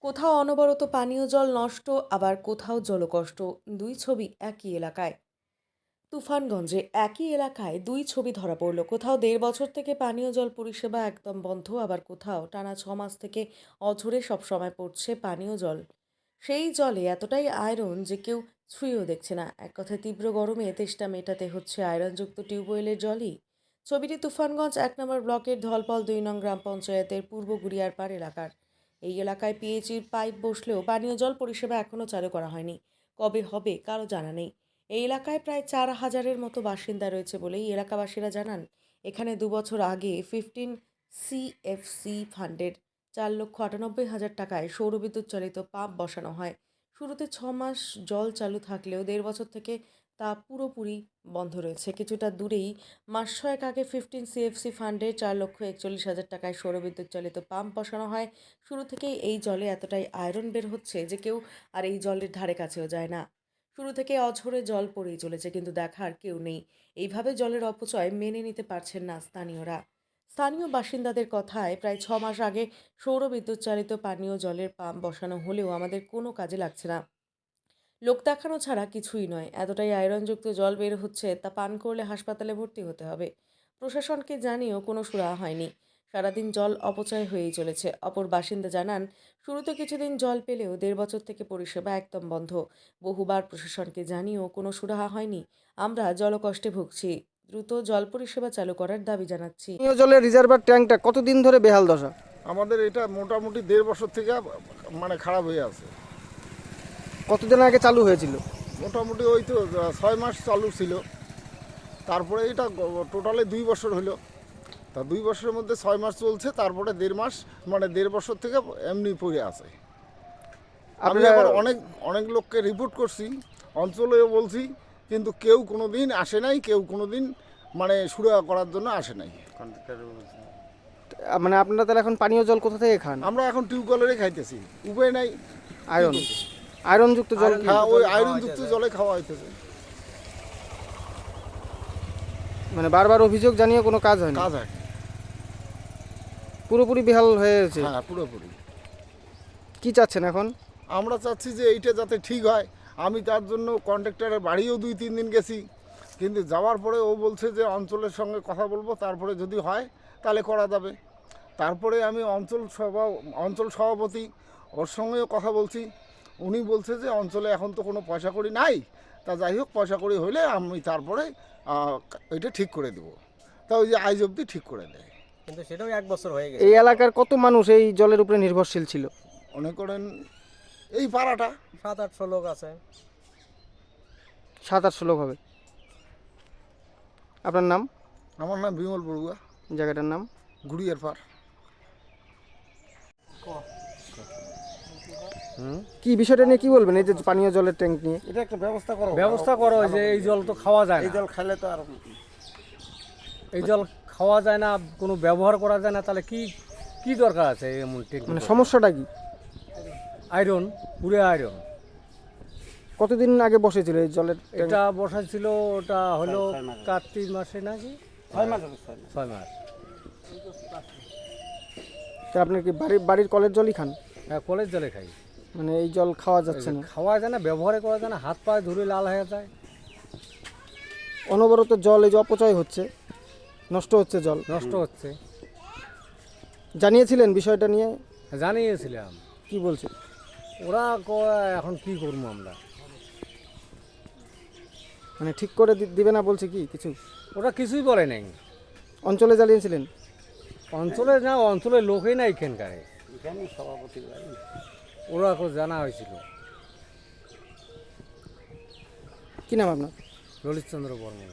কোথাও অনবরত পানীয় জল নষ্ট, আবার কোথাও জলকষ্ট। দুই ছবি একই এলাকায়। তুফানগঞ্জে একই এলাকায় দুই ছবি ধরা পড়ল। কোথাও ১.৫ বছর থেকে পানীয় জল পরিষেবা একদম বন্ধ, আবার কোথাও টানা ৬ মাস থেকে অঝোরে সবসময় পড়ছে পানীয় জল। সেই জলে এতটাই আয়রন যে কেউ ছুঁয়েও দেখছে না। এক কথায় তীব্র গরমে তেষ্টা মেটাতে হচ্ছে আয়রনযুক্ত টিউবওয়েলের জলই। ছবিটি তুফানগঞ্জ ১ নম্বর ব্লকের ধলপল ২ নং গ্রাম পঞ্চায়েতের পূর্ব গুড়িয়ারপাড় এলাকার। এই এলাকায় পিএইচির পাইপ বসলেও পানীয় জল পরিষেবা এখনও চালু করা হয়নি। কবে হবে কারো জানা নেই। এই এলাকায় প্রায় ৪,০০০-এর মতো বাসিন্দা রয়েছে বলেই এলাকাবাসীরা জানান। এখানে ২ বছর আগে 15 সিএফসি ফান্ডের ৪,৯৮,০০০ টাকায় সৌরবিদ্যুৎ চালিত পাম্প বসানো হয়। শুরুতে ৬ মাস জল চালু থাকলেও ১.৫ বছর থেকে তা পুরোপুরি বন্ধ রয়েছে। কিছুটা দূরেই মাস ৬ আগে 15 সিএফসি ফান্ডের ৪,৪১,০০০ টাকায় সৌরবিদ্যুৎ চালিত পাম্প বসানো হয়। শুরু থেকেই এই জলে এতটাই আয়রন বের হচ্ছে যে কেউ আর এই জলের ধারে কাছেও যায় না। শুরু থেকে অঝোরে জল পড়েই চলেছে, কিন্তু দেখার কেউ নেই। এইভাবে জলের অপচয় মেনে নিতে পারছেন না স্থানীয়রা। স্থানীয় বাসিন্দাদের কথায় প্রায় ৬ মাস আগে সৌরবিদ্যুৎ চালিত পানীয় জলের পাম্প বসানো হলেও আমাদের কোনো কাজে লাগছে না। লোক দেখানো ছাড়া কিছুই নয়। এতটাই আয়রনযুক্ত জল বের হচ্ছে তা পান করলে হাসপাতালে ভর্তি হতে হবে। প্রশাসনকে জানিয়েও কোনো সুরাহা হয়নি। সারাদিন জল অপচয় হয়েই চলেছে। অপর বাসিন্দা জানান, শুরুতে কিছুদিন জল পেলেও ১.৫ বছর থেকে পরিষেবা একদম বন্ধ। বহুবার প্রশাসনকে জানিয়েও কোনো সুরাহা হয়নি। আমরা জলকষ্টে ভুগছি। দ্রুত জল পরিষেবা চালু করার দাবি জানাচ্ছি। পানীয় জলের রিজার্ভার ট্যাঙ্কটা কতদিন ধরে বেহাল দশা? আমাদের এটা মোটামুটি ১.৫ বছর থেকে মানে খারাপ হয়ে আছে। কতদিন আগে চালু হয়েছিল? মোটামুটি ওই তো ৬ মাস চালু ছিল। তারপরে এটা টোটালে ২ বছর হলো। তা ২ বছরের মধ্যে ৬ মাস চলছে, তারপরে ১.৫ মাস মানে ১.৫ বছর থেকে এমনি পড়ে আছে। আমি আবার অনেক অনেক লোককে রিপোর্ট করছি, অঞ্চলেও বলছি, কিন্তু কেউ কোনো দিন আসে নাই, কেউ কোনো দিন মানে সুরাহা করার জন্য আসে নাই। মানে আপনারা তাহলে এখন পানীয় জল কোথা থেকে খান? আমরা এখন টিউবওয়েলেরই খাইতেছি, উপায় নাই। আয়রন আয়রনযুক্ত জল কি? হ্যাঁ, ওই আয়রনযুক্ত জলে খাওয়া হইতেছে। মানে বারবার অভিযোগ জানিয়ে কোনো কাজ হয় না? কাজ হয় না। পুরোপুরি বেহাল হয়েছে। হ্যাঁ, পুরোপুরি। কি চাচ্ছেন এখন? আমরা চাচ্ছি যে এইটা যাতে ঠিক হয়। আমি তার জন্য কন্ট্রাক্টরের বাড়িও ২-৩ দিন গেছি, কিন্তু যাওয়ার পরে ও বলছে যে অঞ্চলের সঙ্গে কথা বলবো, তারপরে যদি হয় তাহলে করা যাবে। তারপরে আমি অঞ্চল সভাপতি ওর সঙ্গেও কথা বলছি। উনি বলছে যে অঞ্চলে এখন তো কোনো পয়সা কড়ি নাই, তা যাই হোক পয়সা কড়ি হলে আমি তারপরে এটা ঠিক করে দেবো। তা ওই যে আইজ অবধি ঠিক করে দেয়। কিন্তু সেটাও ১ বছর হয়ে গেছে। এই এলাকার কত মানুষ এই জলের উপরে নির্ভরশীল ছিল? মনে করেন এই পাড়াটা ৭-৮০০ লোক আছে। ৭-৮০০ লোক হবে। আপনার নাম? আমার নাম বিমল বড়ুয়া, জায়গাটার নাম? গুড়িয়ারপাড়। কি বিষয়টা নিয়ে কি বলবেন, এই যে পানীয় জলের ট্যাঙ্ক নিয়ে? এটা একটা ব্যবস্থা করো। ব্যবস্থা করো যে এই জল তো খাওয়া যায় এই না। জল খাইলে তো আর এই জল খাওয়া যায় না, কোনো ব্যবহার করা যায় না, তাহলে কি কি দরকার আছে এমন ট্যাঙ্ক? মানে সমস্যাটা কি? আয়রন, পুরে আয়রন। কতদিন আগে বসেছিল এই জলের ট্যাঙ্ক? এটা বসাইছিল, ওটা হলো কার্তিক মাসে নাকি ৬ মাস। তা আপনি কি বাড়ির কলের জলই খান? হ্যাঁ, কলের জলে খাই। মানে এই জল খাওয়া যাচ্ছে না? খাওয়া যায় না, ব্যবহার করা যায় না, হাত পা ধরে লাল হয়ে যায়। অনবরত জল এই যে অপচয় হচ্ছে, নষ্ট হচ্ছে জল। নষ্ট হচ্ছে। জানিয়েছিলেন বিষয়টা নিয়ে? জানিয়েছিলাম। কি বলছে ওরা কয় এখন কি করবো আমরা। মানে ঠিক করে দিবে না বলছে কি কিছু? ওরা কিছুই বলে নাই। অঞ্চলে জানিয়েছিলেন? অঞ্চলে না, অঞ্চলের লোকই না এখানকার। ওরা জানা হয়েছিল। কি নাম আপনার? ললিতচন্দ্র বর্মন।